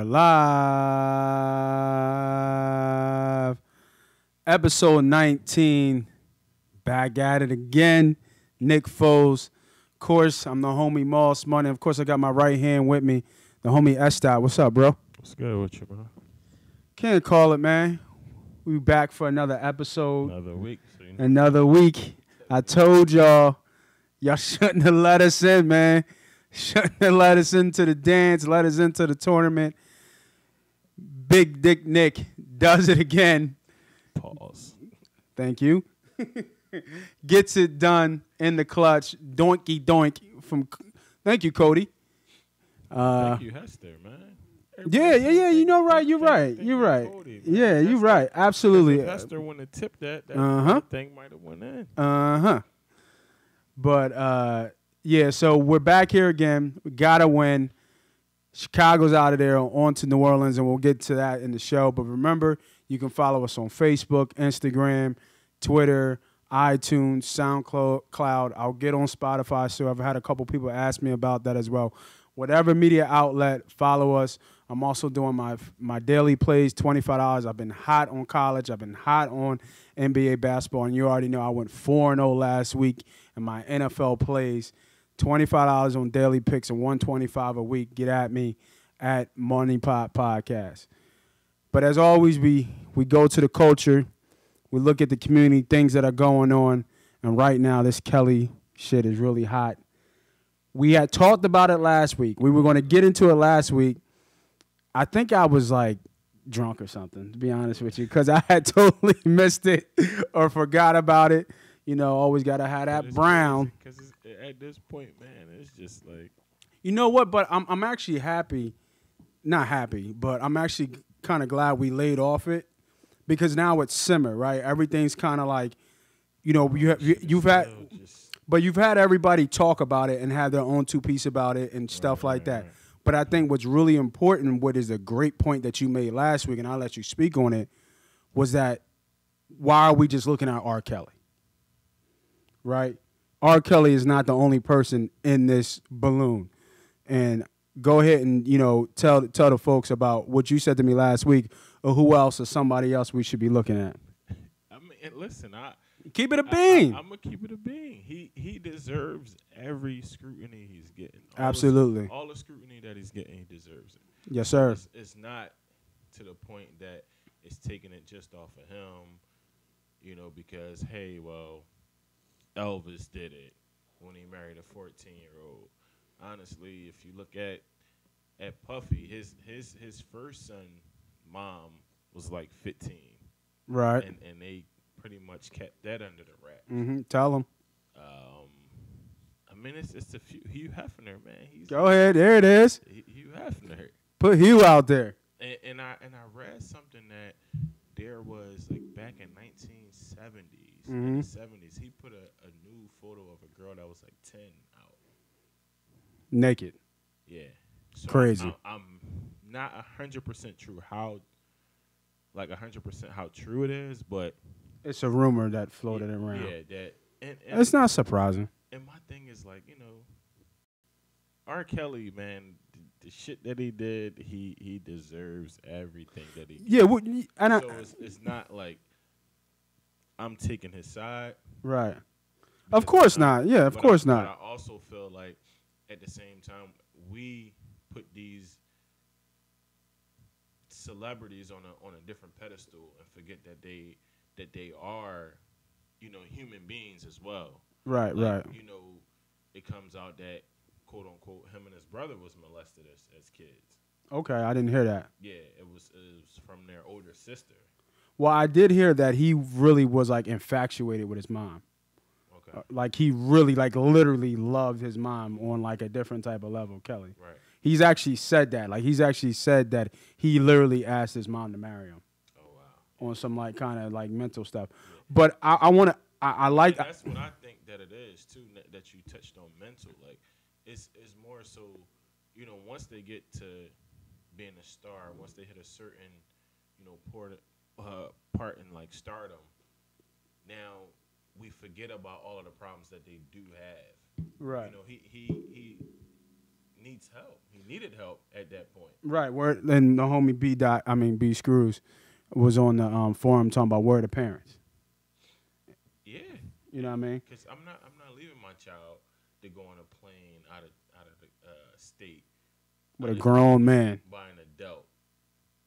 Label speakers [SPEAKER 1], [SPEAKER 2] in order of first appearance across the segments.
[SPEAKER 1] live. Episode 19. Back at it again. Nick Foles. Of course, I'm the homie Moss Money. Of course, I got my right hand with me, the homie Estat. What's up, bro?
[SPEAKER 2] What's good with you, bro?
[SPEAKER 1] Can't call it, man. We back for another episode.
[SPEAKER 2] Another week. So
[SPEAKER 1] Another week. I told y'all shouldn't have let us in, man. Shouldn't have let us into the dance, let us into the tournament. Big Dick Nick does it again.
[SPEAKER 2] Pause.
[SPEAKER 1] Thank you. Gets it done in the clutch. Doinky doink from. Thank you, Cody.
[SPEAKER 2] Thank you, Hester, man.
[SPEAKER 1] Yeah. You know, right. You're right. You're right. Cody, yeah, you're right. Absolutely.
[SPEAKER 2] If Hester wouldn't have tipped that thing might have went in.
[SPEAKER 1] But yeah. So we're back here again. We gotta win. Chicago's out of there, on to New Orleans, and we'll get to that in the show. But remember, you can follow us on Facebook, Instagram, Twitter, iTunes, SoundCloud. I'll get on Spotify, so I've had a couple people ask me about that as well. Whatever media outlet, follow us. I'm also doing my daily plays, $25. I've been hot on college. I've been hot on NBA basketball, and you already know I went 4-0 last week in my NFL plays. $25 on daily picks and $125 a week. Get at me at MoneyPot Podcast. But as always, we go to the culture. We look at the community, things that are going on. And right now, this Kelly shit is really hot. We had talked about it last week. We were going to get into it last week. I think I was like drunk or something, to be honest with you, because I had totally missed it or forgot about it. You know, always got to have that brown.
[SPEAKER 2] Because at this point, man, it's just like.
[SPEAKER 1] You know what? But I'm actually happy. Not happy, but I'm actually kind of glad we laid off it because now it's simmer, right? Everything's kind of like, you know, you've had everybody talk about it and have their own two-piece about it and stuff like that. Right. But I think what's really important, what is a great point that you made last week, and I'll let you speak on it, was that why are we just looking at R. Kelly? Right? R. Kelly is not the only person in this balloon. And go ahead and, you know, tell the folks about what you said to me last week or who else or somebody else we should be looking at.
[SPEAKER 2] I mean, listen,
[SPEAKER 1] keep it a bean.
[SPEAKER 2] I'm going to keep it a bean. He deserves every scrutiny he's getting.
[SPEAKER 1] Absolutely.
[SPEAKER 2] All the scrutiny that he's getting, he deserves it.
[SPEAKER 1] Yes, sir.
[SPEAKER 2] It's not to the point that it's taking it just off of him, you know, because, hey, well, Elvis did it when he married a 14-year-old. Honestly, if you look at Puffy, his first son, mom was like 15,
[SPEAKER 1] right?
[SPEAKER 2] And they pretty much kept that under the wrap.
[SPEAKER 1] Mm-hmm. Tell them.
[SPEAKER 2] I mean, it's a few. Hugh Hefner, man.
[SPEAKER 1] Go ahead. There it is.
[SPEAKER 2] Hugh Hefner.
[SPEAKER 1] Put Hugh out there.
[SPEAKER 2] And I read something that there was like back in 1970s, in the 70s, he put a new photo of a girl that was like 10 out.
[SPEAKER 1] Naked.
[SPEAKER 2] Yeah. So
[SPEAKER 1] crazy.
[SPEAKER 2] I'm not 100% true how 100% how true it is, but
[SPEAKER 1] it's a rumor that floated around.
[SPEAKER 2] Yeah, that and
[SPEAKER 1] it's not surprising.
[SPEAKER 2] And my thing is like, you know, R. Kelly, man, the shit that he did, he deserves everything that he did.
[SPEAKER 1] Yeah,
[SPEAKER 2] so it's not like I'm taking his side.
[SPEAKER 1] Right. Of course not. Yeah, of course not.
[SPEAKER 2] But I also feel like at the same time we put these celebrities on a different pedestal and forget that they are, you know, human beings as well.
[SPEAKER 1] Right.
[SPEAKER 2] You know, it comes out that quote unquote him and his brother was molested as kids.
[SPEAKER 1] Okay, I didn't hear that.
[SPEAKER 2] Yeah, it was from their older sister.
[SPEAKER 1] Well, I did hear that he really was like infatuated with his mom.
[SPEAKER 2] Okay.
[SPEAKER 1] Like he really, like literally loved his mom on like a different type of level, Kelly.
[SPEAKER 2] Right.
[SPEAKER 1] He's actually said that. Like he's actually said that he literally asked his mom to marry him.
[SPEAKER 2] Oh wow.
[SPEAKER 1] On some like kind of like mental stuff. Yeah. But I want to. I like.
[SPEAKER 2] That's what I think that it is too. That you touched on mental. Like it's more so. You know, once they get to being a star, once they hit a certain, you know, part in like stardom, now we forget about all of the problems that they do have.
[SPEAKER 1] Right.
[SPEAKER 2] You know, he needs help. He needed help at that point.
[SPEAKER 1] Right. Where then the homie B Screws was on the forum talking about where are the parents.
[SPEAKER 2] Yeah.
[SPEAKER 1] You know what I mean?
[SPEAKER 2] Because I'm not leaving my child to go on a plane out of the state
[SPEAKER 1] With a grown man.
[SPEAKER 2] by an adult.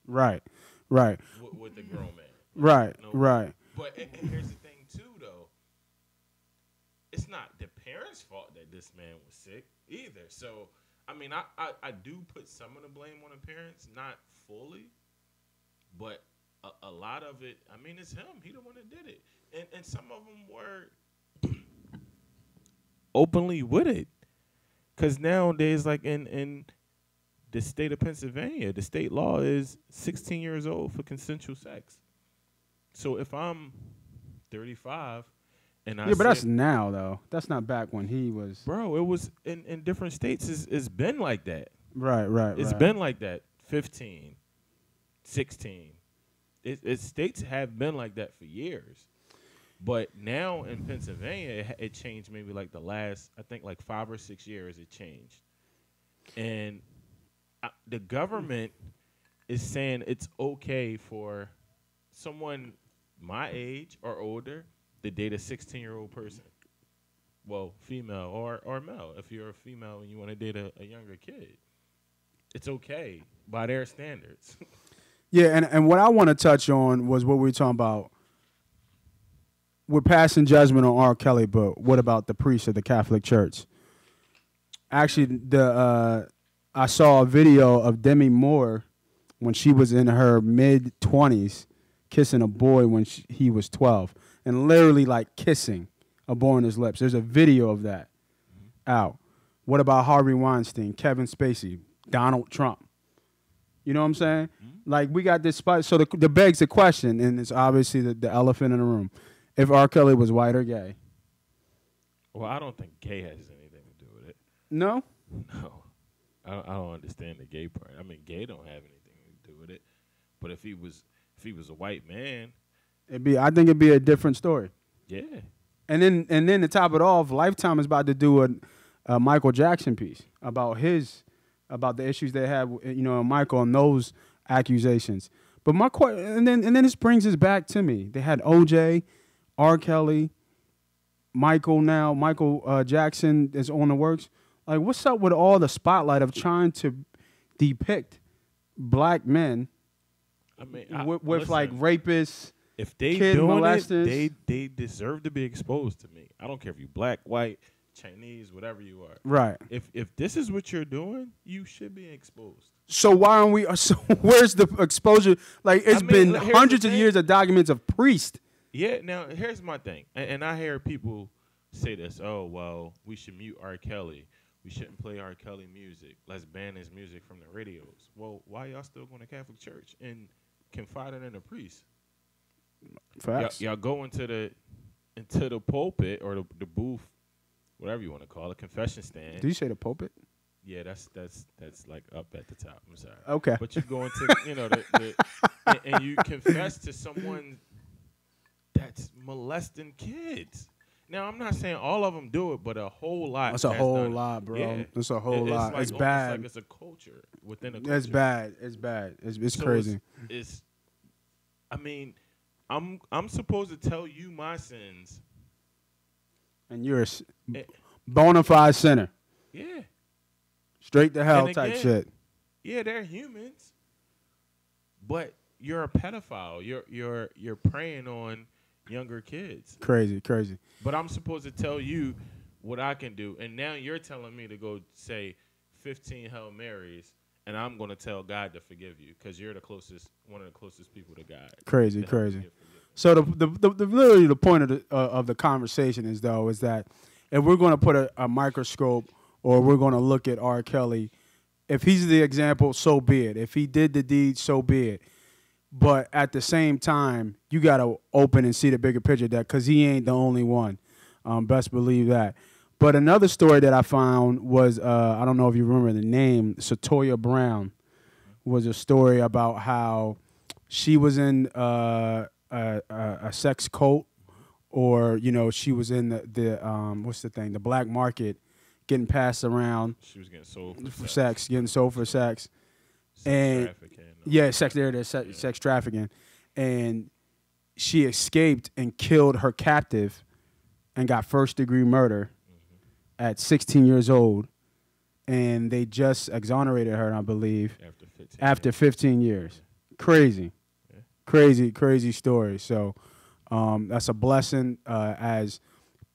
[SPEAKER 1] Right. Right.
[SPEAKER 2] With a grown man.
[SPEAKER 1] Right. Right.
[SPEAKER 2] But and here's the thing too, though. It's not the parents' fault that this man was sick either. So I mean, I do put some of the blame on the parents, not fully, but a lot of it. I mean, it's him. He the one that did it, and some of them were openly with it. Because nowadays, like in the state of Pennsylvania, the state law is 16 years old for consensual sex. So if I'm 35 and
[SPEAKER 1] but that's now, though. That's not back when he was.
[SPEAKER 2] Bro, it was in different states. It's been like that.
[SPEAKER 1] Right.
[SPEAKER 2] It's been like that. 15, 16. States have been like that for years. But now in Pennsylvania, it changed maybe like the last, I think like 5 or 6 years it changed. And the government is saying it's okay for someone my age or older to date a 16-year-old person. Well, female or male. If you're a female and you want to date a younger kid, it's okay by their standards.
[SPEAKER 1] Yeah, and what I want to touch on was what we were talking about. We're passing judgment on R. Kelly, but what about the priests of the Catholic Church? Actually, I saw a video of Demi Moore when she was in her mid-20s kissing a boy when he was 12, and literally like kissing a boy on his lips. There's a video of that out. What about Harvey Weinstein, Kevin Spacey, Donald Trump? You know what I'm saying? Like, we got this spot. So the begs the question, and it's obviously the elephant in the room. If R. Kelly was white or gay.
[SPEAKER 2] Well, I don't think gay has anything to do with it.
[SPEAKER 1] No?
[SPEAKER 2] No. I don't understand the gay part. I mean, gay don't have anything to do with it. But if he was a white man,
[SPEAKER 1] I think it'd be a different story.
[SPEAKER 2] Yeah.
[SPEAKER 1] And then to top it off, Lifetime is about to do a Michael Jackson piece about the issues they had, Michael, and those accusations. But my question, and then this brings us back to me. They had OJ, R. Kelly, Michael Jackson is on the works. Like, what's up with all the spotlight of trying to depict black men? I mean, with like rapists,
[SPEAKER 2] if they
[SPEAKER 1] kid
[SPEAKER 2] doing
[SPEAKER 1] molesters,
[SPEAKER 2] it, they deserve to be exposed to me. I don't care if you black, white, Chinese, whatever you are.
[SPEAKER 1] Right.
[SPEAKER 2] If this is what you're doing, you should be exposed.
[SPEAKER 1] So why aren't we? So where's the exposure? Like, it's been hundreds of years of documents of priests.
[SPEAKER 2] Yeah. Now here's my thing, and I hear people say this. Oh well, we should mute R. Kelly. We shouldn't play R. Kelly music. Let's ban his music from the radios. Well, why y'all still going to Catholic church and confiding in a priest?
[SPEAKER 1] Facts.
[SPEAKER 2] Y'all go into the pulpit or the booth, whatever you want to call it, confession stand.
[SPEAKER 1] Did you say the pulpit?
[SPEAKER 2] Yeah, that's like up at the top. I'm sorry.
[SPEAKER 1] Okay.
[SPEAKER 2] But you go into and you confess to someone that's molesting kids. Now, I'm not saying all of them do it, but a whole lot.
[SPEAKER 1] That's a whole lot, bro.
[SPEAKER 2] Yeah.
[SPEAKER 1] It's a whole lot.
[SPEAKER 2] Like,
[SPEAKER 1] it's bad.
[SPEAKER 2] Like it's a culture within a culture.
[SPEAKER 1] It's bad. It's bad. It's
[SPEAKER 2] so
[SPEAKER 1] crazy.
[SPEAKER 2] I mean, I'm supposed to tell you my sins.
[SPEAKER 1] And you're a bona fide sinner.
[SPEAKER 2] Yeah.
[SPEAKER 1] Straight to hell type shit.
[SPEAKER 2] Yeah, they're humans. But you're a pedophile. You're preying on younger kids.
[SPEAKER 1] Crazy.
[SPEAKER 2] But I'm supposed to tell you what I can do. And now you're telling me to go say 15 Hail Marys, and I'm going to tell God to forgive you because you're one of the closest people to God.
[SPEAKER 1] Crazy. So the literally the point of the conversation is that if we're going to put a microscope or we're going to look at R. Kelly, if he's the example, so be it. If he did the deed, so be it. But at the same time, you got to open and see the bigger picture of that because he ain't the only one. Best believe that. But another story that I found was, I don't know if you remember the name, Satoya Brown, was a story about how she was in a sex cult, or, she was in the black market getting passed around
[SPEAKER 2] She was getting sold
[SPEAKER 1] for sex, getting sold for sex.
[SPEAKER 2] Sex trafficking.
[SPEAKER 1] Yeah, sex there, there's sex trafficking. And she escaped and killed her captive and got first-degree murder at 16 years old. And they just exonerated her, I believe, after 15 years. Crazy. Yeah. Crazy story. So that's a blessing as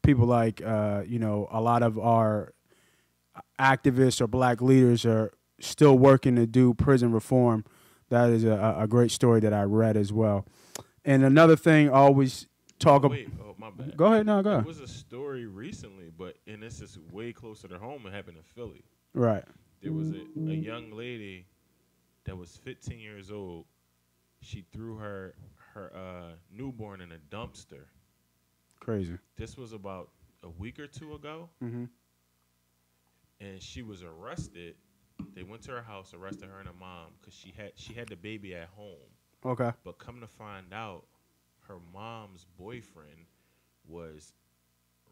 [SPEAKER 1] people like, a lot of our activists or black leaders are still working to do prison reform. That is a great story that I read as well. And another thing I always talk about.
[SPEAKER 2] My bad.
[SPEAKER 1] Go ahead. No, go ahead.
[SPEAKER 2] There was a story recently, and this is way closer to home. It happened in Philly.
[SPEAKER 1] Right.
[SPEAKER 2] There was a young lady that was 15 years old. She threw her newborn in a dumpster.
[SPEAKER 1] Crazy.
[SPEAKER 2] This was about a week or two ago.
[SPEAKER 1] Mm-hmm.
[SPEAKER 2] And she was arrested. They went to her house, arrested her and her mom because she had the baby at home.
[SPEAKER 1] Okay.
[SPEAKER 2] But come to find out, her mom's boyfriend was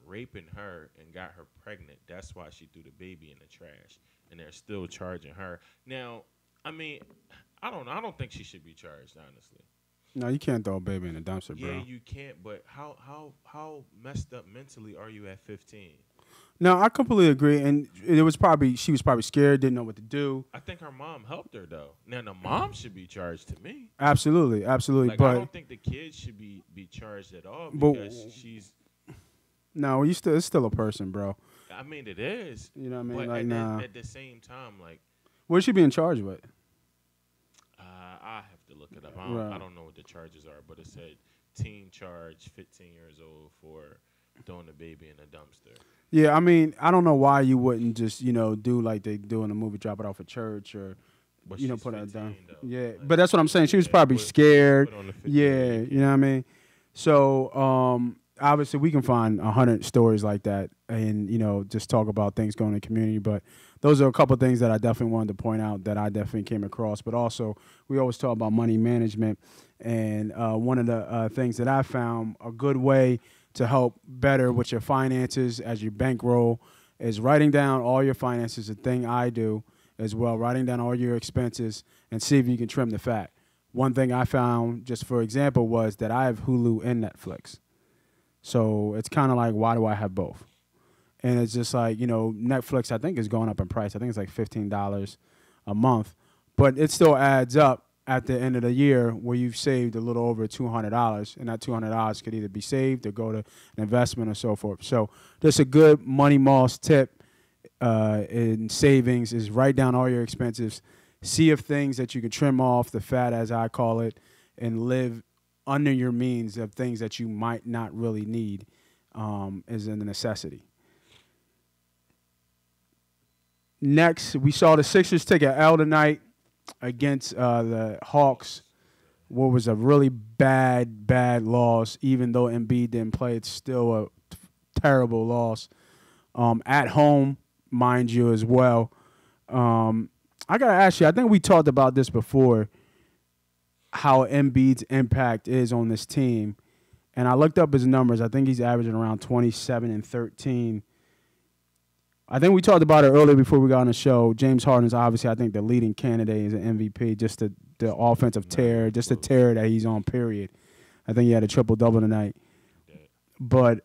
[SPEAKER 2] raping her and got her pregnant. That's why she threw the baby in the trash. And they're still charging her. Now, I mean, I don't know. I don't think she should be charged, honestly.
[SPEAKER 1] No, you can't throw a baby in a dumpster, bro.
[SPEAKER 2] Yeah, you can't. But how messed up mentally are you at 15?
[SPEAKER 1] No, I completely agree. And she was probably scared, didn't know what to do.
[SPEAKER 2] I think her mom helped her, though. Now, the mom should be charged to me.
[SPEAKER 1] Absolutely.
[SPEAKER 2] Like,
[SPEAKER 1] but
[SPEAKER 2] I don't think the kid should be charged at all because she's...
[SPEAKER 1] No, it's still a person, bro.
[SPEAKER 2] I mean, it is.
[SPEAKER 1] You know what I mean?
[SPEAKER 2] But
[SPEAKER 1] nah.
[SPEAKER 2] At the same time, like...
[SPEAKER 1] What is she being charged with?
[SPEAKER 2] I have to look it up.
[SPEAKER 1] Right.
[SPEAKER 2] I don't know what the charges are, but it said teen charge, 15 years old for throwing the baby in a dumpster.
[SPEAKER 1] Yeah, I mean, I don't know why you wouldn't just, do like they do in the movie, drop it off at church or,
[SPEAKER 2] but
[SPEAKER 1] put it down.
[SPEAKER 2] Though.
[SPEAKER 1] Yeah,
[SPEAKER 2] like,
[SPEAKER 1] but that's what I'm saying. She was probably scared. Yeah, you know what I mean? So, obviously, we can find 100 stories like that and, just talk about things going in the community. But those are a couple of things that I definitely wanted to point out that I definitely came across. But also, we always talk about money management. And one of the things that I found a good way to help better with your finances as you bankroll is writing down all your finances. A thing I do as well, writing down all your expenses and see if you can trim the fat. One thing I found, just for example, was that I have Hulu and Netflix. So it's kind of like, why do I have both? And it's just like, Netflix, I think, is going up in price. I think it's like $15 a month. But it still adds up at the end of the year where you've saved a little over $200. And that $200 could either be saved or go to an investment or so forth. So just a good money moss tip in savings is write down all your expenses. See if things that you can trim off, the fat as I call it, and live under your means of things that you might not really need is a necessity. Next, we saw the Sixers take an L tonight against the Hawks. What was a really bad loss. Even though Embiid didn't play, it's still a terrible loss. At home, mind you, as well. I got to ask you, I think we talked about this before, how Embiid's impact is on this team. And I looked up his numbers. I think he's averaging around 27 and 13. I think we talked about it earlier before we got on the show. James Harden is obviously, I think, the leading candidate as an MVP, just the offensive tear, just the tear that he's on, period. I think he had a triple-double tonight. But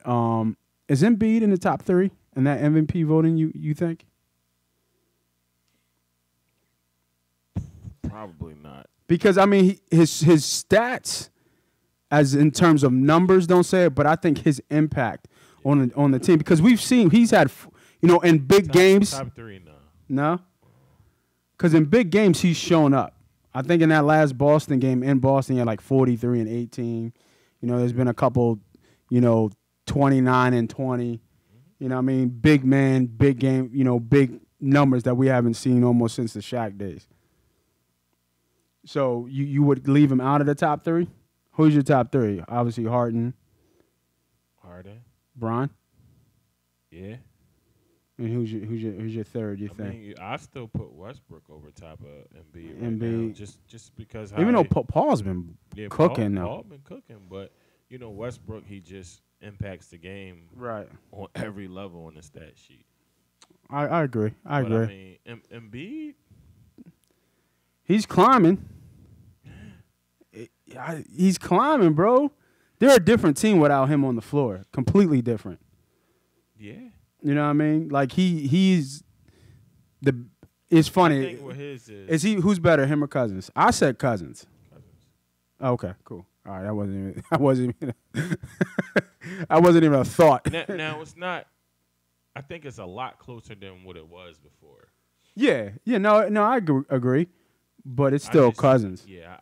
[SPEAKER 1] is Embiid in the top 3 in that MVP voting, you think?
[SPEAKER 2] Probably not.
[SPEAKER 1] Because, I mean, his stats, as in terms of numbers, don't say it, but I think his impact on the team. Because we've seen he's had, in big games.
[SPEAKER 2] Top 3 now.
[SPEAKER 1] No? Because in big games, he's shown up. I think in that last Boston game, in Boston, he had like 43 and 18. There's been a couple, 29 and 20. I mean, big man, big game, big numbers that we haven't seen almost since the Shaq days. So you would leave him out of the top 3? Who's your top 3? Obviously Harden. Bron?
[SPEAKER 2] Yeah.
[SPEAKER 1] And who's your third, you think?
[SPEAKER 2] Mean, I still put Westbrook over top of Embiid
[SPEAKER 1] Embiid.
[SPEAKER 2] now, just because
[SPEAKER 1] even though Paul's been cooking now.
[SPEAKER 2] Paul been cooking, but Westbrook, he just impacts the game
[SPEAKER 1] right
[SPEAKER 2] on every level on the stat sheet.
[SPEAKER 1] I agree. I
[SPEAKER 2] But
[SPEAKER 1] agree.
[SPEAKER 2] I mean, Embiid,
[SPEAKER 1] He's climbing. He's climbing, bro. They're a different team without him on the floor. Completely different.
[SPEAKER 2] yeah.
[SPEAKER 1] You know what I mean? Like he's the. It's
[SPEAKER 2] I
[SPEAKER 1] funny.
[SPEAKER 2] think what his
[SPEAKER 1] Is he who's better, him or Cousins? I said Cousins.
[SPEAKER 2] Cousins.
[SPEAKER 1] Okay, cool. All right, that wasn't even. I wasn't even. I wasn't even a thought.
[SPEAKER 2] Now it's not. I think it's a lot closer than what it was before.
[SPEAKER 1] Yeah, no, I agree, but it's still Cousins.
[SPEAKER 2] Yeah,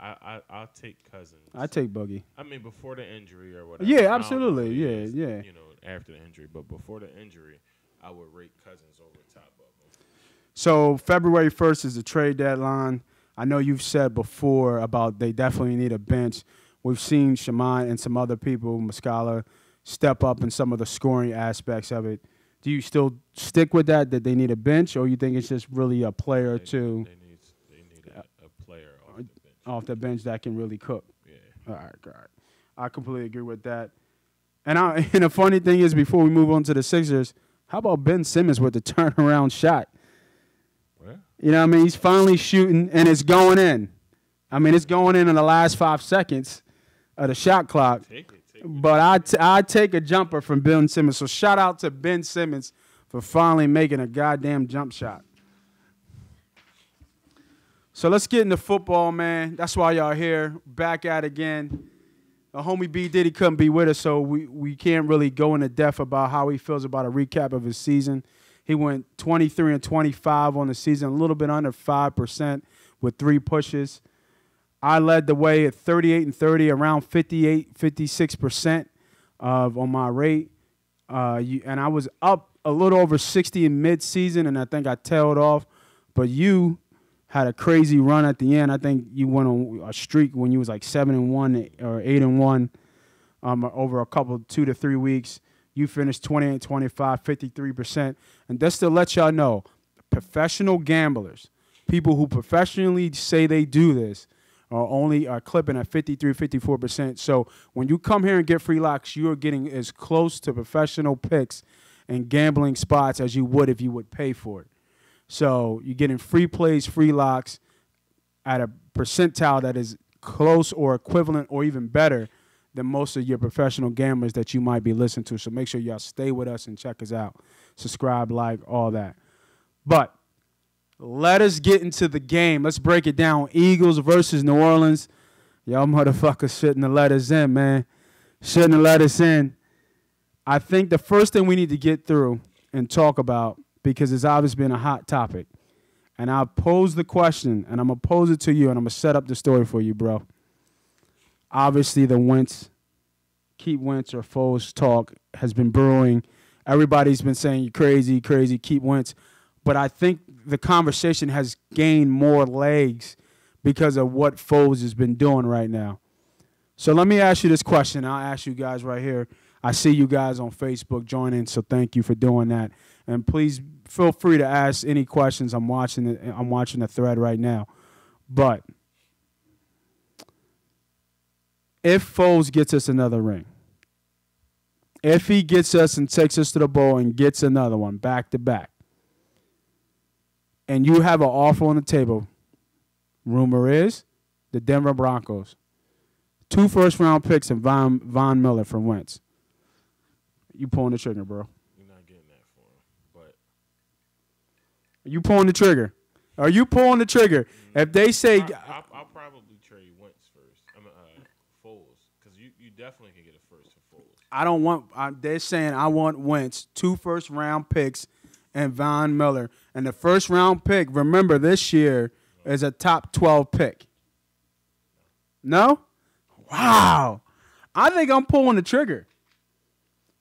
[SPEAKER 2] I'll take Cousins.
[SPEAKER 1] I take Boogie.
[SPEAKER 2] I mean, before the injury or whatever.
[SPEAKER 1] Yeah,
[SPEAKER 2] I
[SPEAKER 1] absolutely.
[SPEAKER 2] don't know what it is,
[SPEAKER 1] Yeah.
[SPEAKER 2] You know, after the injury, but before the injury, I would rate Cousins over top of him.
[SPEAKER 1] So February 1st is the trade deadline. I know you've said before about they definitely need a bench. We've seen Shaman and some other people, Muscala, step up in some of the scoring aspects of it. Do you still stick with that they need a bench, or you think it's just really a player or two
[SPEAKER 2] They need a player off the bench.
[SPEAKER 1] off the bench that can really cook?
[SPEAKER 2] Yeah.
[SPEAKER 1] All right. I completely agree with that. And the funny thing is, before we move on to the Sixers, how about Ben Simmons with the turnaround shot?
[SPEAKER 2] Well,
[SPEAKER 1] You know what I mean? He's finally shooting, and it's going in. I mean, it's going in the last 5 seconds of the shot clock.
[SPEAKER 2] take it.
[SPEAKER 1] But I'd take a jumper from Ben Simmons. So shout out to Ben Simmons for finally making a goddamn jump shot. So let's get into football, man. That's why y'all here. Back at it again. The homie B. Diddy couldn't be with us, so we can't really go into depth about how he feels about a recap of his season. He went 23-25 on the season, a little bit under 5% with 3 pushes. I led the way at 38-30, around 56% on my rate. And I was up a little over 60 in mid-season, and I think I tailed off. But you had a crazy run at the end. I think you went on a streak when you was like 7-1 or 8-1 over a couple 2 to 3 weeks. You finished 28-25, 53%. And just to let y'all know, professional gamblers, people who professionally say they do this, are clipping at 53, 54%. So when you come here and get free locks, you're getting as close to professional picks and gambling spots as you would if you would pay for it. So you're getting free plays, free locks at a percentile that is close or equivalent or even better than most of your professional gamblers that you might be listening to. So make sure y'all stay with us and check us out. Subscribe, like, all that. But let us get into the game. Let's break it down. Eagles versus New Orleans. Y'all motherfuckers shouldn't have let us in, man. Shouldn't have let us in. I think the first thing we need to get through and talk about, because it's obviously been a hot topic, and I'll pose the question, and I'm going to pose it to you, and I'm going to set up the story for you, bro. Obviously, the keep Wentz or Foles talk has been brewing. Everybody's been saying you crazy, keep Wentz. But I think the conversation has gained more legs because of what Foles has been doing right now. So let me ask you this question. I'll ask you guys right here. I see you guys on Facebook joining, so thank you for doing that. And please feel free to ask any questions. I'm watching the thread right now. But if Foles gets us another ring, if he gets us and takes us to the bowl and gets another one back to back, and you have an offer on the table, rumor is the Denver Broncos, 2 first-round picks and Von Miller from Wentz. You pulling the trigger, bro.
[SPEAKER 2] You're not getting that for him. But
[SPEAKER 1] Are you pulling the trigger? Are you pulling the trigger? If they say
[SPEAKER 2] I'll probably trade Wentz first. Foles, because you definitely can get a first for Foles.
[SPEAKER 1] I don't want they're saying I want Wentz, 2 first-round picks and Von Miller. And the first-round pick, remember, this year is a top 12 pick. No? Wow. I think I'm pulling the trigger.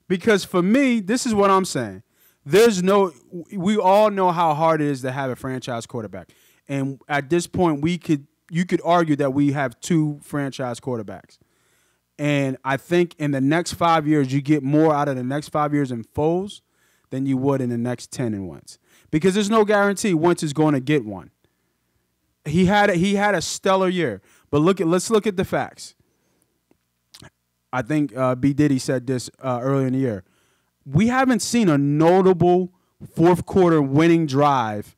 [SPEAKER 1] Because for me, this is what I'm saying. We all know how hard it is to have a franchise quarterback. And at this point, you could argue that we have 2 franchise quarterbacks. And I think in the next 5 years, you get more out of the next 5 years in Foles than you would in the next 10 in Wentz. Because there's no guarantee Wentz is going to get one. He had a stellar year. But let's look at the facts. I think B. Diddy said this earlier in the year. We haven't seen a notable fourth quarter winning drive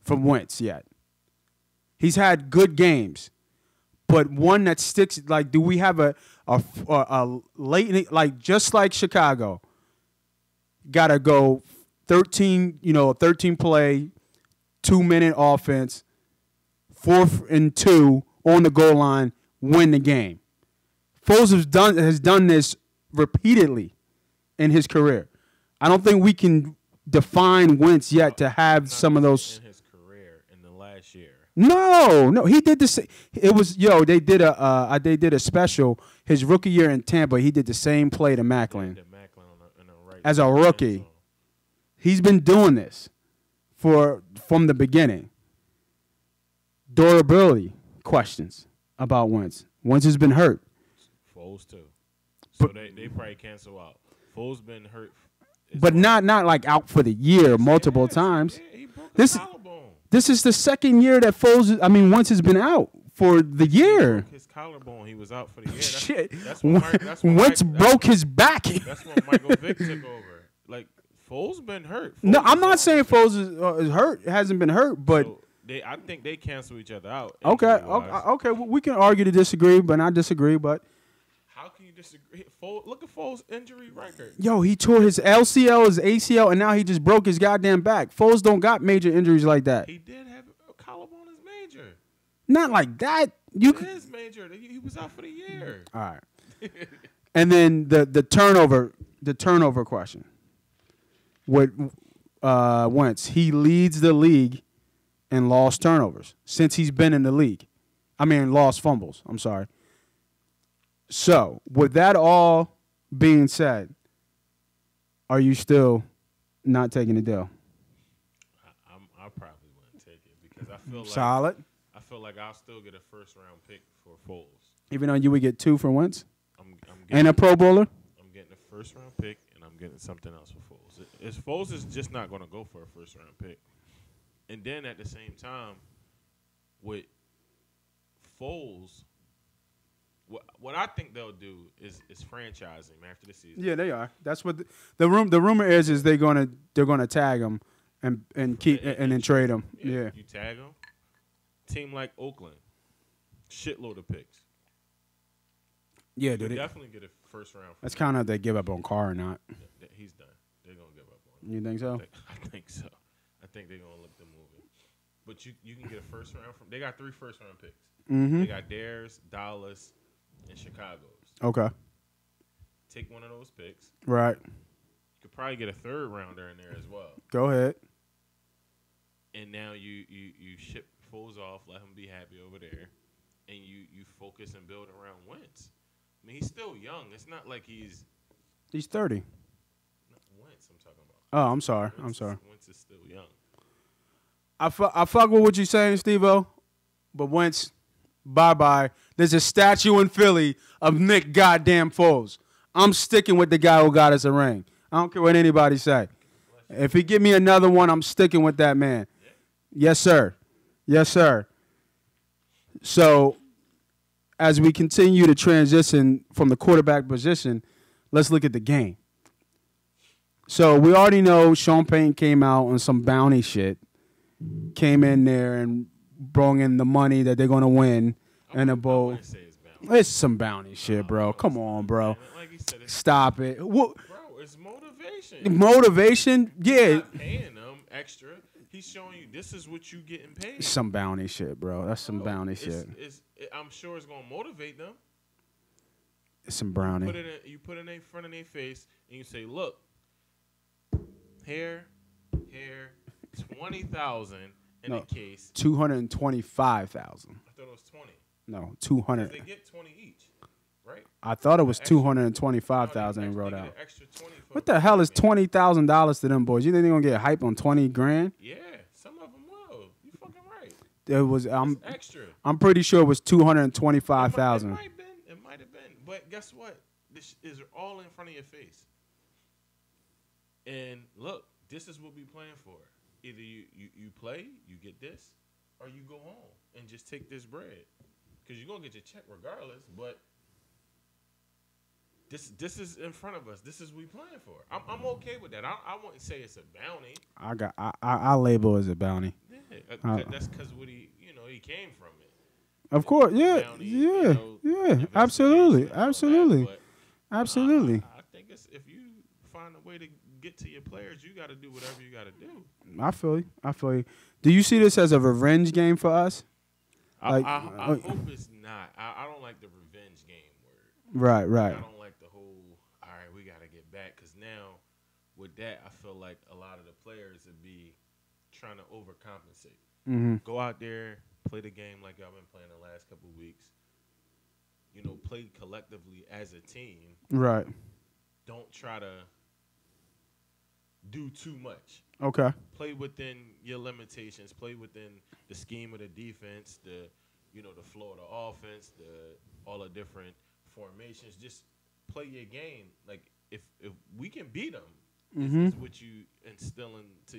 [SPEAKER 1] from Wentz yet. He's had good games, but one that sticks. Like, do we have a late, like just like Chicago? Got to go 13 play, 2-minute offense, 4th and 2 on the goal line, win the game. Foles has done this repeatedly in his career. I don't think we can define Wentz yet to have some of those.
[SPEAKER 2] In his career, in the last year.
[SPEAKER 1] No, he did this. It was they did a special his rookie year in Tampa. He did the same play to Macklin as a rookie. He's been doing this from the beginning. Durability questions about Wentz. Wentz has been hurt.
[SPEAKER 2] Foles too. So they probably cancel out. Foles been hurt.
[SPEAKER 1] But not like out for the year multiple times.
[SPEAKER 2] Yeah, he broke his collarbone.
[SPEAKER 1] This is the second year that Wentz has been out for the year.
[SPEAKER 2] He broke his collarbone. He was out for the year.
[SPEAKER 1] Shit.
[SPEAKER 2] That's when
[SPEAKER 1] Wentz broke his back.
[SPEAKER 2] That's when Michael Vick took over. Like, Foles been hurt.
[SPEAKER 1] No, I'm not saying Foles is hurt. Hasn't been hurt, but
[SPEAKER 2] so I think they cancel each other out.
[SPEAKER 1] Okay. Well, we can argue to disagree, but not disagree. But
[SPEAKER 2] how can you disagree? Look at Foles' injury record.
[SPEAKER 1] Yo, he tore his LCL, his ACL, and now he just broke his goddamn back. Foles don't got major injuries like that.
[SPEAKER 2] He did have a collarbone is major.
[SPEAKER 1] Not like that.
[SPEAKER 2] It is major. He was out for the year.
[SPEAKER 1] All right. And then the turnover question. With Wentz, he leads the league in lost turnovers since he's been in the league. I mean, lost fumbles. I'm sorry. So, with that all being said, are you still not taking the deal?
[SPEAKER 2] I probably wouldn't take it because I feel like
[SPEAKER 1] solid.
[SPEAKER 2] I feel like I'll still get a first-round pick for Foles.
[SPEAKER 1] Even though you would get 2 for Wentz?
[SPEAKER 2] I'm
[SPEAKER 1] and a Pro Bowler?
[SPEAKER 2] I'm getting a first-round pick, and I'm getting something else for Foles. Foles is just not going to go for a first-round pick. And then at the same time, with Foles, what I think they'll do is franchise him after the season.
[SPEAKER 1] Yeah, they are. That's what the rumor is they're gonna tag him and keep and then trade him. Yeah.
[SPEAKER 2] You tag him. Team like Oakland, shitload of picks.
[SPEAKER 1] Yeah,
[SPEAKER 2] dude. Definitely get a first round.
[SPEAKER 1] That's kind of if they give up on Carr or not.
[SPEAKER 2] He's done. They're gonna give up on him.
[SPEAKER 1] You think so?
[SPEAKER 2] I think so. I think they're gonna look to move it. But you can get a first round from. They got 3 first round picks.
[SPEAKER 1] Mm-hmm.
[SPEAKER 2] They got theirs, Dallas, and Chicago's.
[SPEAKER 1] Okay.
[SPEAKER 2] Take one of those picks.
[SPEAKER 1] Right.
[SPEAKER 2] You could probably get a third rounder in there as well.
[SPEAKER 1] Go ahead.
[SPEAKER 2] And now you ship Foles off, let him be happy over there, and you focus and build around Wentz. I mean, he's still young. It's not like he's
[SPEAKER 1] 30.
[SPEAKER 2] Not Wentz, I'm talking about.
[SPEAKER 1] Oh, I'm sorry.
[SPEAKER 2] Wentz is still young.
[SPEAKER 1] I fuck with what you're saying, Steve-O, but Wentz, bye-bye. There's a statue in Philly of Nick goddamn Foles. I'm sticking with the guy who got us a ring. I don't care what anybody say. If he give me another one, I'm sticking with that man. Yeah. Yes, sir. Yes, sir. So, as we continue to transition from the quarterback position, let's look at the game. So, we already know Sean Payton came out on some bounty shit, came in there and brought in the money that they're going to win in a bowl. It's some bounty shit, bro. Come on, bro.
[SPEAKER 2] Like said,
[SPEAKER 1] stop it.
[SPEAKER 2] Bro, it's motivation.
[SPEAKER 1] Motivation? Yeah.
[SPEAKER 2] He's not paying them extra. He's showing you this is what you getting paid.
[SPEAKER 1] Some bounty shit, bro. That's some bounty shit.
[SPEAKER 2] I'm sure it's going to motivate them.
[SPEAKER 1] It's some brownie.
[SPEAKER 2] You put it in front of their face and you say, look, here, 20,000 in a case.
[SPEAKER 1] 225,000.
[SPEAKER 2] I thought it was 20.
[SPEAKER 1] No, 200.
[SPEAKER 2] They get 20 each, right?
[SPEAKER 1] I thought it was 225,000 they wrote out.
[SPEAKER 2] Extra 20
[SPEAKER 1] what the hell is $20,000 to them boys? You think they're gonna get hype on 20 grand?
[SPEAKER 2] Yeah, some of them will. You fucking right.
[SPEAKER 1] It was.
[SPEAKER 2] Extra.
[SPEAKER 1] I'm pretty sure it was 225,000.
[SPEAKER 2] It might have been. But guess what? This is all in front of your face. And look, this is what we playing for. Either you play, you get this, or you go home and just take this bread. Because you're going to get your check regardless, but This is in front of us. This is what we playing for. I'm okay with that. I wouldn't say it's a bounty.
[SPEAKER 1] I label it as a bounty.
[SPEAKER 2] Yeah, that's because what he came from it.
[SPEAKER 1] Of course, yeah,
[SPEAKER 2] Bounty,
[SPEAKER 1] yeah, absolutely, absolutely, absolutely.
[SPEAKER 2] I think if you find a way to get to your players, you got to do whatever you got to do.
[SPEAKER 1] I feel you. Do you see this as a revenge game for us?
[SPEAKER 2] I hope it's not. I don't like the revenge game word.
[SPEAKER 1] Right.
[SPEAKER 2] I don't like the whole, all right, we got to get back. Because now, with that, I feel like a lot of the players would be trying to overcompensate.
[SPEAKER 1] Mm-hmm.
[SPEAKER 2] Go out there, play the game like y'all been playing the last couple of weeks. Play collectively as a team.
[SPEAKER 1] Right.
[SPEAKER 2] Don't try to do too much.
[SPEAKER 1] Okay.
[SPEAKER 2] Play within your limitations. Play within the scheme of the defense, the flow of the offense, all the different formations. Just play your game. Like if we can beat them, is what you instill into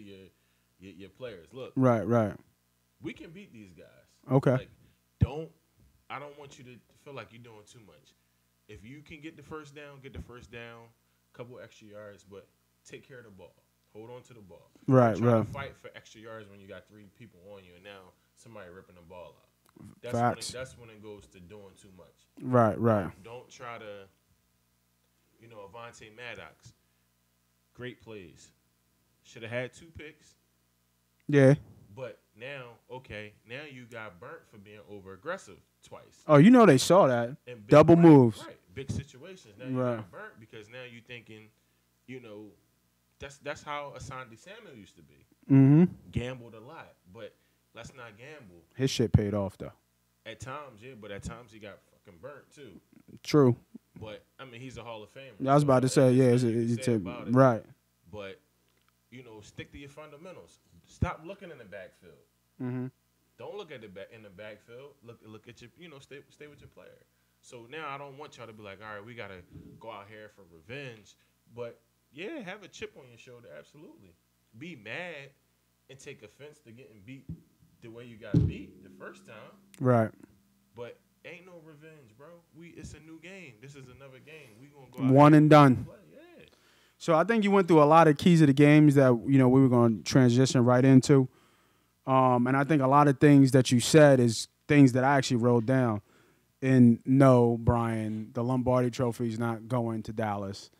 [SPEAKER 2] your players. Look.
[SPEAKER 1] Right.
[SPEAKER 2] We can beat these guys.
[SPEAKER 1] Okay.
[SPEAKER 2] Like, I don't want you to feel like you're doing too much. If you can get the first down, couple extra yards, but take care of the ball. Hold on to the ball.
[SPEAKER 1] Right.
[SPEAKER 2] To fight for extra yards when you got 3 people on you and now somebody ripping the ball out. That's when it goes to doing too much.
[SPEAKER 1] Right.
[SPEAKER 2] Don't try to, Avante Maddox, great plays. Should have had 2 picks.
[SPEAKER 1] Yeah.
[SPEAKER 2] But now you got burnt for being over aggressive twice.
[SPEAKER 1] Oh, they saw that. Double moves.
[SPEAKER 2] Right. Big situations. Now you got burnt because now you thinking, that's how Asante Samuel used to be.
[SPEAKER 1] Mm-hmm.
[SPEAKER 2] Gambled a lot, but let's not gamble.
[SPEAKER 1] His shit paid off though.
[SPEAKER 2] At times, yeah, but at times he got fucking burnt too.
[SPEAKER 1] True.
[SPEAKER 2] But I mean, he's a Hall of Famer.
[SPEAKER 1] I was about to say, yeah, right.
[SPEAKER 2] But stick to your fundamentals. Stop looking in the backfield.
[SPEAKER 1] Mm-hmm.
[SPEAKER 2] Don't look at in the backfield. Look at your, stay with your player. So now I don't want y'all to be like, all right, we gotta go out here for revenge. But yeah, have a chip on your shoulder, absolutely. Be mad and take offense to getting beat the way you got beat the first time.
[SPEAKER 1] Right.
[SPEAKER 2] But ain't no revenge, bro. It's a new game. This is another game. We gonna go out
[SPEAKER 1] one and done.
[SPEAKER 2] Yeah.
[SPEAKER 1] So I think you went through a lot of keys of the games that we were going to transition right into, and I think a lot of things that you said is things that I actually wrote down. And no, Brian, the Lombardi Trophy is not going to Dallas,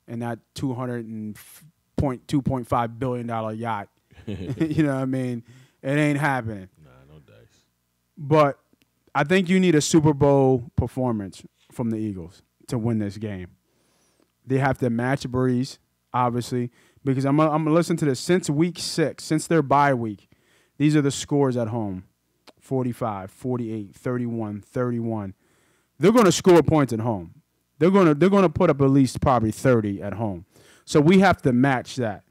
[SPEAKER 1] and that $2.5 billion yacht. You know what I mean? It ain't happening.
[SPEAKER 2] Nah, no dice.
[SPEAKER 1] But I think you need a Super Bowl performance from the Eagles to win this game. They have to match Breeze, obviously, because I'm gonna listen to this. Since week 6, since their bye week, these are the scores at home: 45, 48, 31, 31. They're going to score points at home. They're going to put up at least probably 30 at home. So we have to match that.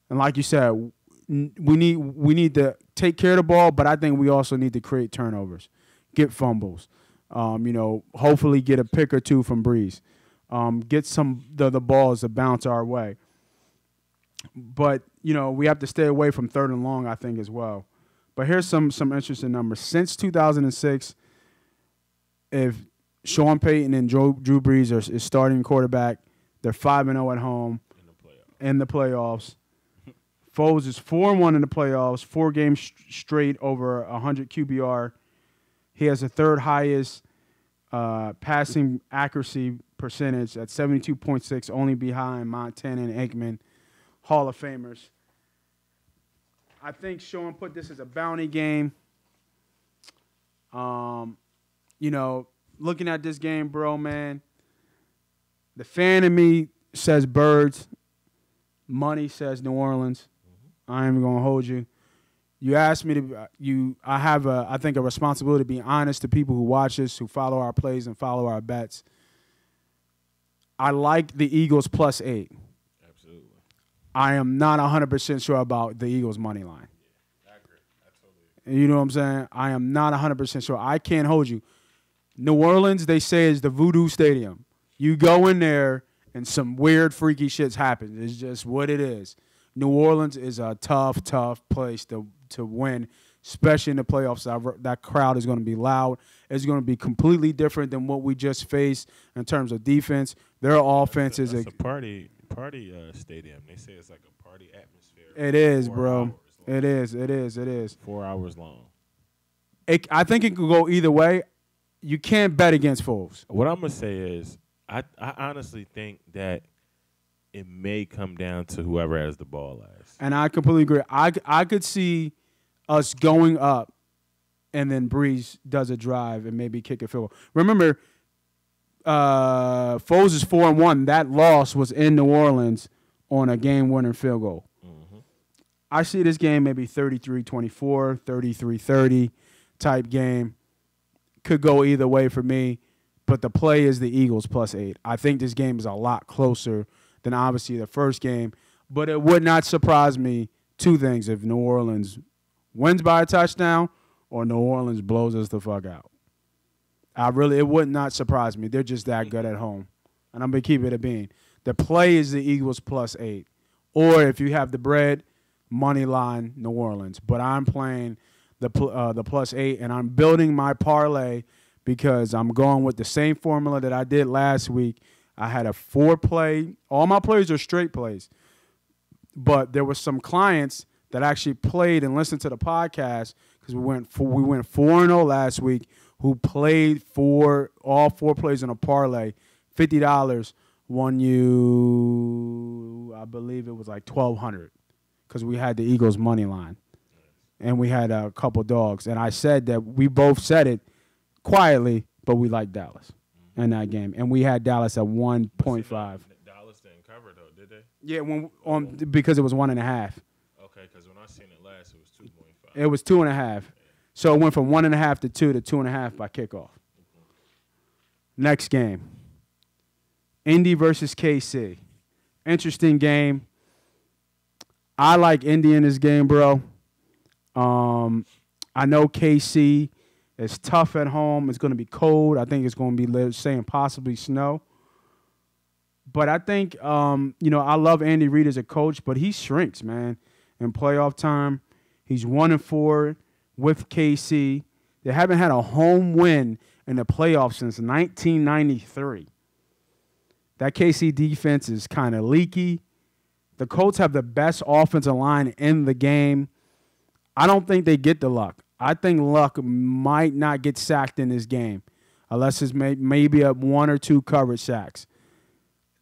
[SPEAKER 1] And like you said, we need to take care of the ball, but I think we also need to create turnovers, get fumbles, hopefully get a pick or two from Breeze. Get some the balls to bounce our way. But, we have to stay away from 3rd and long, I think, as well. But here's some interesting numbers. Since 2006, if Sean Payton and Drew Brees is starting quarterback, they're 5-0 at home in the playoffs. Foles is 4-1 in the playoffs, 4 games straight over 100 QBR. He has the 3rd highest passing accuracy percentage at 72.6, only behind Montana and Aikman, Hall of Famers. I think Sean put this as a bounty game. Looking at this game, bro, man, the fan in me says Birds. Money says New Orleans. I ain't even gonna hold you. You asked me to. I have I think a responsibility to be honest to people who watch us, who follow our plays and follow our bets. I like the Eagles +8.
[SPEAKER 2] Absolutely.
[SPEAKER 1] I am not 100% sure about the Eagles money line.
[SPEAKER 2] Yeah, I agree. I totally agree.
[SPEAKER 1] You know what I'm saying? I am not 100% sure. I can't hold you. New Orleans, they say, is the voodoo stadium. You go in there and some weird, freaky shits happen. It's just what it is. New Orleans is a tough place to win, especially in the playoffs. That crowd is going to be loud. It's going to be completely different than what we just faced in terms of defense. Their offense is
[SPEAKER 2] a party stadium. They say it's like a party atmosphere.
[SPEAKER 1] It is, bro. It is.
[SPEAKER 2] 4 hours long.
[SPEAKER 1] I think it could go either way. You can't bet against Foles.
[SPEAKER 2] What I'm gonna say is, I honestly think that it may come down to whoever has the ball last.
[SPEAKER 1] And I completely agree. I could see us going up, and then Breeze does a drive and maybe kick a field goal. Remember, Foles is 4-1. That loss was in New Orleans on a game-winner field goal.
[SPEAKER 2] Mm-hmm.
[SPEAKER 1] I see this game maybe 33-24, 33-30 type game. Could go either way for me, but the play is the Eagles +8. I think this game is a lot closer than obviously the first game, but it would not surprise me two things: if New Orleans wins by a touchdown or New Orleans blows us the fuck out. It would not surprise me. They're just that good at home, and I'm gonna keep it a bean. The play is the Eagles +8, or if you have the bread, money line New Orleans. But I'm playing the +8, and I'm building my parlay because I'm going with the same formula that I did last week. I had a 4-play. All my plays are straight plays, but there were some clients that actually played and listened to the podcast because we went 4-0 last week, who played all 4 plays in a parlay. $50 won you, I believe it was like $1,200 because we had the Eagles money line. And we had a couple dogs. And I said that we both said it quietly, but we liked Dallas in that game. And we had Dallas at 1.5.
[SPEAKER 2] Dallas didn't cover, though, did they?
[SPEAKER 1] Yeah, because it was 1.5.
[SPEAKER 2] Okay, because when I seen it last, it was 2.5.
[SPEAKER 1] It was 2.5. Yeah. So it went from 1.5 to 2 to 2.5 by kickoff. Mm-hmm. Next game. Indy versus KC. Interesting game. I like Indy in this game, bro. I know KC is tough at home. It's going to be cold. I think it's going to be saying possibly snow. But I think, I love Andy Reid as a coach, but he shrinks, man, in playoff time. He's 1-4 with KC. They haven't had a home win in the playoffs since 1993. That KC defense is kind of leaky. The Colts have the best offensive line in the game. I don't think they get the Luck. I think Luck might not get sacked in this game unless it's maybe a 1 or 2 coverage sacks.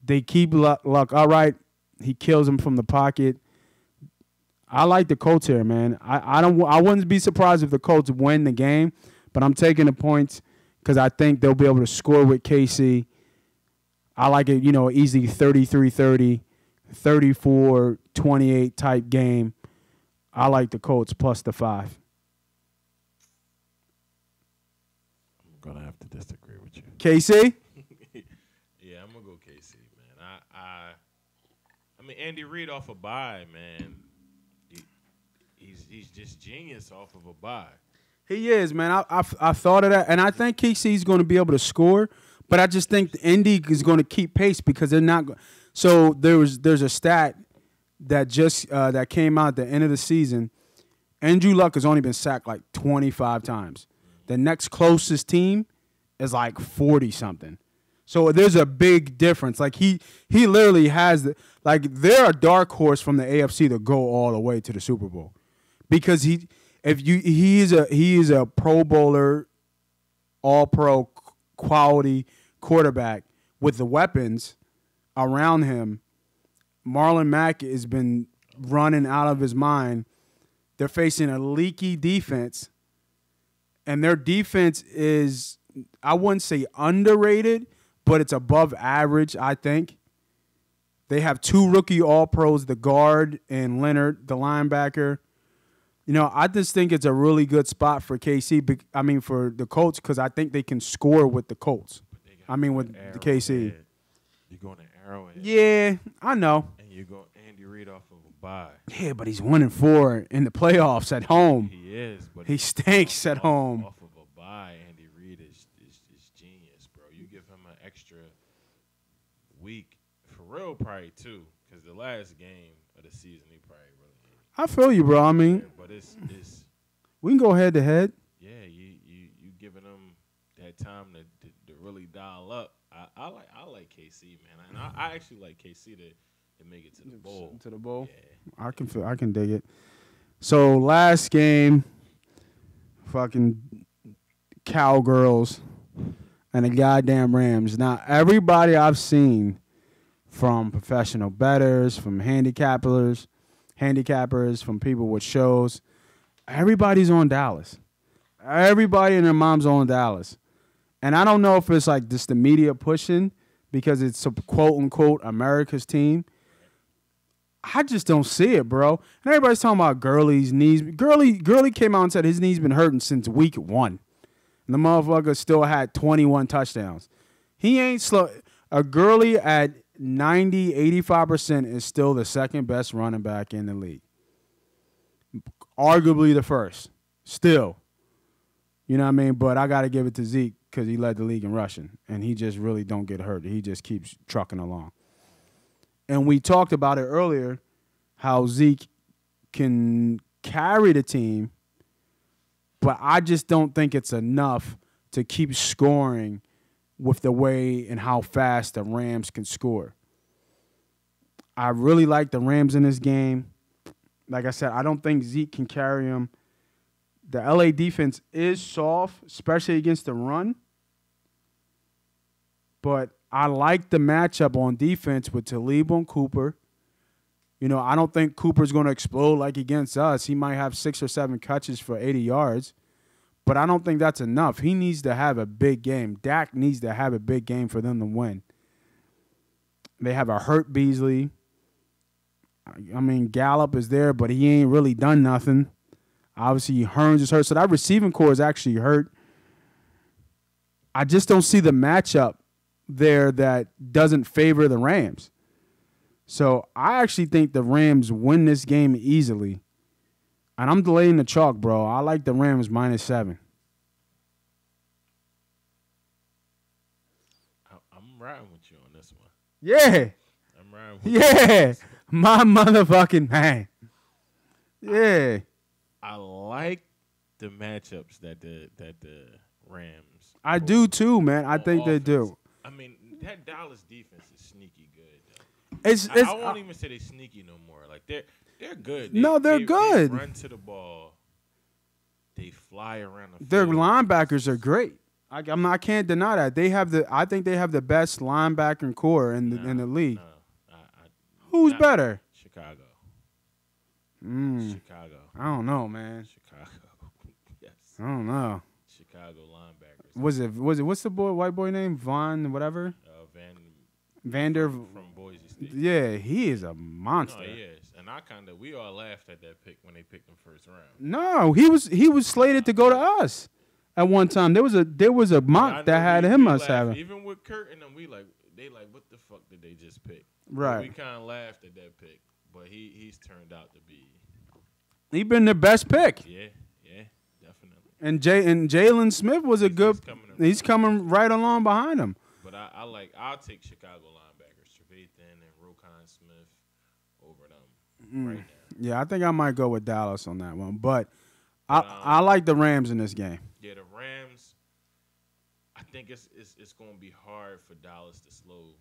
[SPEAKER 1] They keep Luck all right. He kills him from the pocket. I like the Colts here, man. I wouldn't be surprised if the Colts win the game, but I'm taking the points because I think they'll be able to score with KC. I like it, easy 33-30, 34-28 type game. I like the Colts +5.
[SPEAKER 2] I'm going to have to disagree with you.
[SPEAKER 1] KC?
[SPEAKER 2] Yeah, I'm going to go KC, man. I mean, Andy Reid off a bye, man. He's just genius off of a bye.
[SPEAKER 1] He is, man. I thought of that, and I think KC's going to be able to score, but I just think Indy is going to keep pace because they're not – so there's a stat that just that came out at the end of the season. Andrew Luck has only been sacked like 25 times. The next closest team is like 40-something. So there's a big difference. Like he literally has they're a dark horse from the AFC to go all the way to the Super Bowl, because he is a Pro Bowler, All Pro quality quarterback with the weapons around him. Marlon Mack has been running out of his mind. They're facing a leaky defense, and their defense is, I wouldn't say underrated, but it's above average, I think. They have 2 rookie All-Pros, the guard and Leonard, the linebacker. I just think it's a really good spot for KC. For the Colts, because I think they can score with the Colts. With the KC.
[SPEAKER 2] You're going to Arrowhead.
[SPEAKER 1] Yeah, I know.
[SPEAKER 2] And you're going Andy Reid off of a bye.
[SPEAKER 1] Yeah, but he's 1-4 in the playoffs at home.
[SPEAKER 2] He is, but
[SPEAKER 1] he stinks at home.
[SPEAKER 2] Off of a bye, Andy Reid is genius, bro. You give him an extra week, for real, probably 2, because the last game of the season he probably really.
[SPEAKER 1] I feel you, bro.
[SPEAKER 2] But it's
[SPEAKER 1] We can go head to head.
[SPEAKER 2] Yeah, you giving them that time to really dial up. I like KC, man, and I actually like KC to make it to the bowl.
[SPEAKER 1] To the bowl.
[SPEAKER 2] Yeah.
[SPEAKER 1] I can dig it. So last game, fucking Cowgirls and the goddamn Rams. Now everybody I've seen, from professional bettors, from handicappers, from people with shows, everybody's on Dallas. Everybody and their mom's on Dallas. And I don't know if it's like just the media pushing because it's a quote-unquote America's team. I just don't see it, bro. And everybody's talking about Gurley's knees. Gurley came out and said his knee's been hurting since week 1. And the motherfucker still had 21 touchdowns. He ain't slow. A Gurley at 90, 85% is still the second best running back in the league. Arguably the first. Still. You know what I mean? But I got to give it to Zeke because he led the league in rushing. And he just really don't get hurt. He just keeps trucking along. And we talked about it earlier, how Zeke can carry the team, but I just don't think it's enough to keep scoring with the way and how fast the Rams can score. I really like the Rams in this game. Like I said, I don't think Zeke can carry him. The LA defense is soft, especially against the run. But I like the matchup on defense with Talib and Cooper. You know, I don't think Cooper's going to explode like against us. He might have 6 or 7 catches for 80 yards. But I don't think that's enough. He needs to have a big game. Dak needs to have a big game for them to win. They have a hurt Beasley. I mean, Gallup is there, but he ain't really done nothing. Obviously, Hearns is hurt. So that receiving core is actually hurt. I just don't see the matchup there that doesn't favor the Rams. So I actually think the Rams win this game easily. And I'm delaying the chalk, bro. I like the Rams -7.
[SPEAKER 2] I'm riding with you on this one.
[SPEAKER 1] Yeah.
[SPEAKER 2] I'm riding with you on this one.
[SPEAKER 1] My motherfucking man. Yeah.
[SPEAKER 2] I like the matchups that the Rams.
[SPEAKER 1] I do too, man. I think they do.
[SPEAKER 2] I mean, that Dallas defense is sneaky good, though. I won't even say they're sneaky no more. Like they're good.
[SPEAKER 1] They're good.
[SPEAKER 2] They run to the ball. They fly around the field.
[SPEAKER 1] Their linebackers are great. I can't deny that. I think they have the best linebacker core in the league. Who's better?
[SPEAKER 2] Chicago.
[SPEAKER 1] Chicago. I don't know, man.
[SPEAKER 2] Chicago. Yes.
[SPEAKER 1] I don't know.
[SPEAKER 2] Chicago linebackers.
[SPEAKER 1] Was it? What's the white boy name? Von whatever. Vander
[SPEAKER 2] from Boise State.
[SPEAKER 1] Yeah, he is a monster.
[SPEAKER 2] No, he is. And we all laughed at that pick when they picked him first round.
[SPEAKER 1] No, he was slated to go to us at one time. There was a mock that had him us having.
[SPEAKER 2] Even with Kurt and them, they what the fuck did they just pick?
[SPEAKER 1] Right.
[SPEAKER 2] But we kind of laughed at that pick, but he's turned out to be.
[SPEAKER 1] He's been the best pick.
[SPEAKER 2] Yeah, definitely.
[SPEAKER 1] And Jalen Smith was a good. He's coming right along behind him.
[SPEAKER 2] But I'll take Chicago linebackers, Trevathan and Roquan Smith over them right now.
[SPEAKER 1] Yeah, I think I might go with Dallas on that one. But I like the Rams in this game.
[SPEAKER 2] Yeah, the Rams. I think it's going to be hard for Dallas to slow.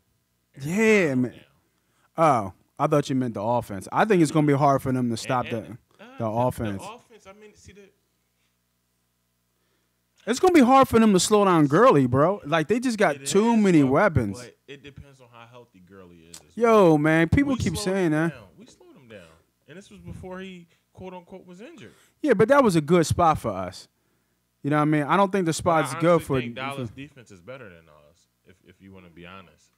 [SPEAKER 1] Yeah, man.
[SPEAKER 2] Down.
[SPEAKER 1] Oh, I thought you meant the offense. I think it's going to be hard for them to stop the offense.
[SPEAKER 2] The offense. I mean,
[SPEAKER 1] it's going to be hard for them to slow down Gurley, bro. Like, they just got too many weapons.
[SPEAKER 2] But it depends on how healthy Gurley is.
[SPEAKER 1] Yo, man, people keep saying that.
[SPEAKER 2] We slowed him down. And this was before he, quote-unquote, was injured.
[SPEAKER 1] Yeah, but that was a good spot for us. You know what I mean? I don't think the spot's good for.
[SPEAKER 2] I think Dallas defense is better than ours, if you want to be honest.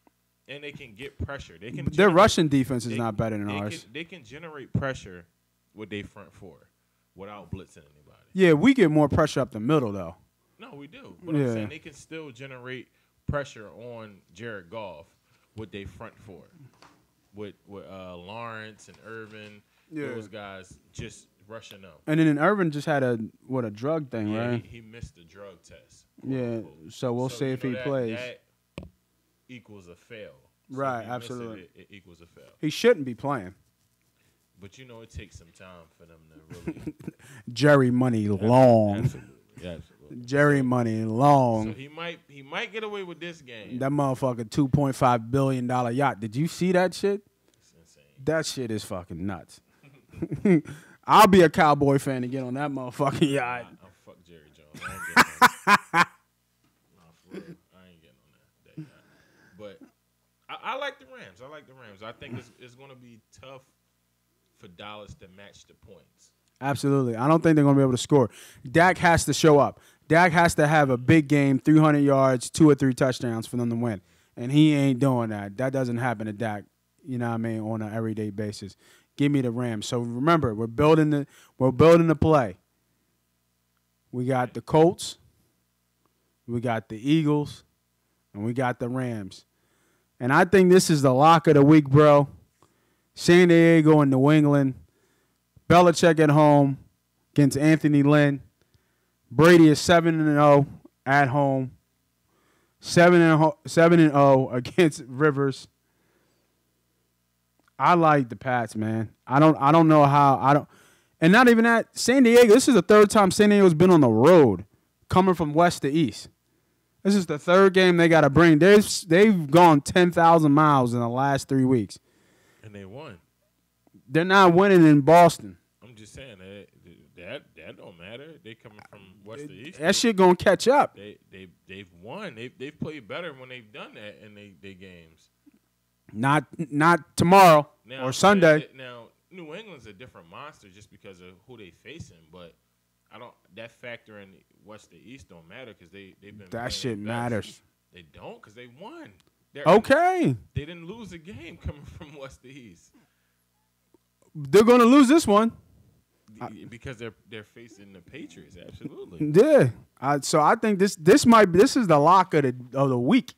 [SPEAKER 2] And they can get pressure.
[SPEAKER 1] Their rushing defense is not better than ours.
[SPEAKER 2] They can generate pressure with their front four without blitzing anybody.
[SPEAKER 1] Yeah, we get more pressure up the middle, though.
[SPEAKER 2] No, we do. But I'm saying they can still generate pressure on Jared Goff with their front four. With Lawrence and Irvin, those guys just rushing up.
[SPEAKER 1] And then Irvin just had a drug thing, right?
[SPEAKER 2] He missed the drug test.
[SPEAKER 1] Yeah, so we'll see if he plays.
[SPEAKER 2] That equals a fail.
[SPEAKER 1] Right, absolutely.
[SPEAKER 2] It equals a fail.
[SPEAKER 1] He shouldn't be playing.
[SPEAKER 2] But it takes some time for them to really.
[SPEAKER 1] Jerry Money Long.
[SPEAKER 2] Absolutely.
[SPEAKER 1] Jerry Money Long.
[SPEAKER 2] So he might get away with this game.
[SPEAKER 1] That motherfucker $2.5 billion yacht. Did you see that shit?
[SPEAKER 2] It's insane.
[SPEAKER 1] That shit is fucking nuts. I'll be a Cowboy fan to get on that motherfucking yacht.
[SPEAKER 2] I'm fuck Jerry Jones. I ain't getting on that. Nah, for real. I ain't getting on that yacht. But I like the Rams. I think it's going to be tough for Dallas to match the points.
[SPEAKER 1] Absolutely. I don't think they're going to be able to score. Dak has to show up. Dak has to have a big game, 300 yards, 2 or 3 touchdowns for them to win. And he ain't doing that. That doesn't happen to Dak, you know what I mean, on an everyday basis. Give me the Rams. So remember, we're building the play. We got the Colts, we got the Eagles, and we got the Rams. And I think this is the lock of the week, bro. San Diego and New England. Belichick at home against Anthony Lynn. Brady is 7-0 at home. 7-0 against Rivers. I like the Pats, man. I don't know how and not even that. San Diego. This is the third time San Diego's been on the road, coming from west to east. This is the third game they got to bring. They've gone 10,000 miles in the last 3 weeks,
[SPEAKER 2] and they won.
[SPEAKER 1] They're not winning in Boston.
[SPEAKER 2] I'm just saying that don't matter. They coming from west to east.
[SPEAKER 1] That shit gonna catch up.
[SPEAKER 2] They've won. They've played better when they've done that in they games.
[SPEAKER 1] Not tomorrow or Sunday.
[SPEAKER 2] Now New England's a different monster just because of who they facing, but that factor in west to east don't matter because they've been.
[SPEAKER 1] That shit matters.
[SPEAKER 2] They don't because they won.
[SPEAKER 1] Okay.
[SPEAKER 2] They didn't lose a game coming from west to east.
[SPEAKER 1] They're gonna lose this one
[SPEAKER 2] because they're facing the Patriots. Absolutely.
[SPEAKER 1] Yeah. So I think this is the lock of the week.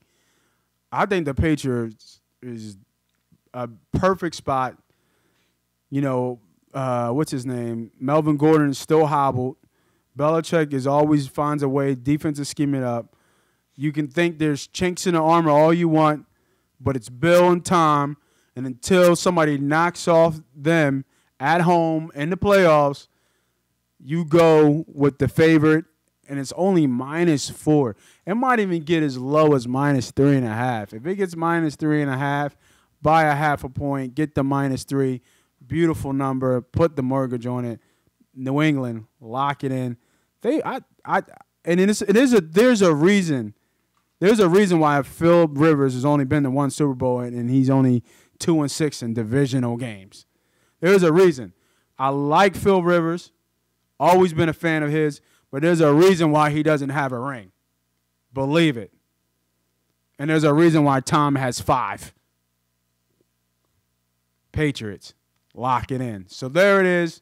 [SPEAKER 1] I think the Patriots is a perfect spot. What's his name? Melvin Gordon is still hobbled. Belichick always finds a way. Defense is scheming up. You can think there's chinks in the armor all you want, but it's Bill and Tom. And until somebody knocks off them at home in the playoffs, you go with the favorite, and it's only -4. It might even get as low as -3.5. If it gets -3.5, buy a half a point, get the -3. Beautiful number. Put the mortgage on it. New England, lock it in. There's a reason. There's a reason why Phil Rivers has only been to one Super Bowl and he's only 2-6 in divisional games. There's a reason. I like Phil Rivers. Always been a fan of his, but there's a reason why he doesn't have a ring. Believe it. And there's a reason why Tom has 5. Patriots. Lock it in. So there it is.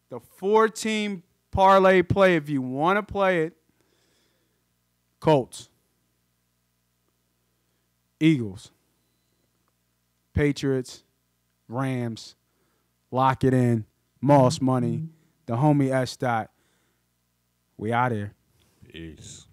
[SPEAKER 1] The 4-team parlay play. If you want to play it, Colts, Eagles, Patriots, Rams, lock it in. Moss Money, the homie S. Dot. We out here.
[SPEAKER 2] Peace.